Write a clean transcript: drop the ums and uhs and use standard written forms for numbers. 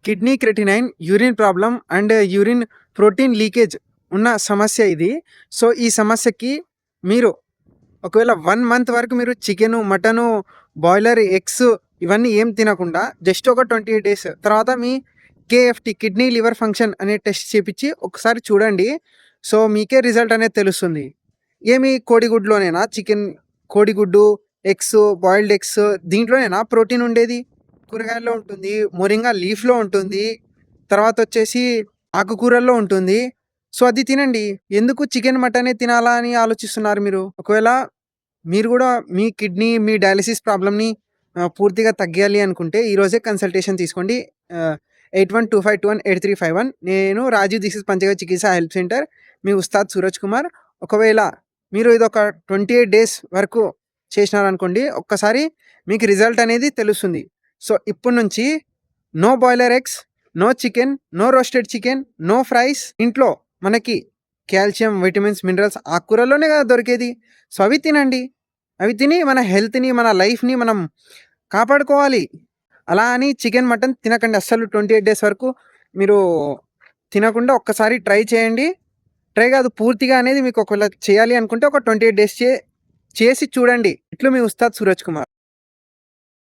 Kidney creatinine, urine problem and urine protein leakage ఉన్న సమస్య ఇది. సో, ఈ సమస్యకి మీరు ఒకవేళ 1 మంత్ వరకు మీరు చికెను, మటను, బాయిలర్ ఎగ్స్ ఇవన్నీ ఏం తినకుండా జస్ట్ ఒక 28 డేస్ తర్వాత మీ కేఎఫ్‌టి కిడ్నీ లివర్ ఫంక్షన్ అనే టెస్ట్ చేపిచ్చి ఒకసారి చూడండి. సో, మీకే రిజల్ట్ అనేది తెలుస్తుంది. ఏమి కోడిగుడ్లోనేనా చికెన్, కోడిగుడ్డు, ఎగ్స్, బాయిల్డ్ ఎగ్స్ దీంట్లోనేనా ప్రోటీన్ ఉండేది? కూరగాయల్లో ఉంటుంది, మొరింగా లీఫ్‌లో ఉంటుంది, తర్వాతొచ్చేసి ఆకుకూరల్లో ఉంటుంది. సో, అది తినండి. ఎందుకు చికెన్, మటనే తినాలా అని ఆలోచిస్తున్నారు మీరు? ఒకవేళ మీరు గూడా మీ కిడ్నీ, మీ డయాలిసిస్ ప్రాబ్లమ్‌ని పూర్తిగా తగ్గియాలి అనుకుంటే ఈరోజే కన్సల్టేషన్ తీసుకోండి. 8125218351 నేను రాజీవ్ దిస్ పంచగ చికిత్స హెల్ప్ సెంటర్. మీ ఉస్తాద్ సూరజ్ కుమార్. ఒకవేళ మీరు ఇదొక 28 డేస్ వరకు చేసినారనుకోండి, ఒక్కసారి మీకు రిజల్ట్ అనేది తెలుస్తుంది. సో, ఇప్పటి నుంచి no boiler eggs, no chicken, no roasted chicken, no fries. ఇంట్లో మనకి కాల్షియం, విటమిన్స్, మినరల్స్ ఆకుకూరల్లోనే కదా దొరికేది. సో, అవి తినండి. అవి తిని మన హెల్త్‌ని, మన లైఫ్‌ని మనం కాపాడుకోవాలి. అలా అని చికెన్, మటన్ తినకండి అస్సలు. 28 డేస్ వరకు మీరు తినకుండా ఒక్కసారి ట్రై చేయండి. ట్రై కాదు పూర్తిగా అనేది మీకు ఒకవేళ చేయాలి అనుకుంటే ఒక 28 డేస్ చేసి చూడండి. ఇట్లు మీ ఉస్తాద్ సూరజ్ కుమార్.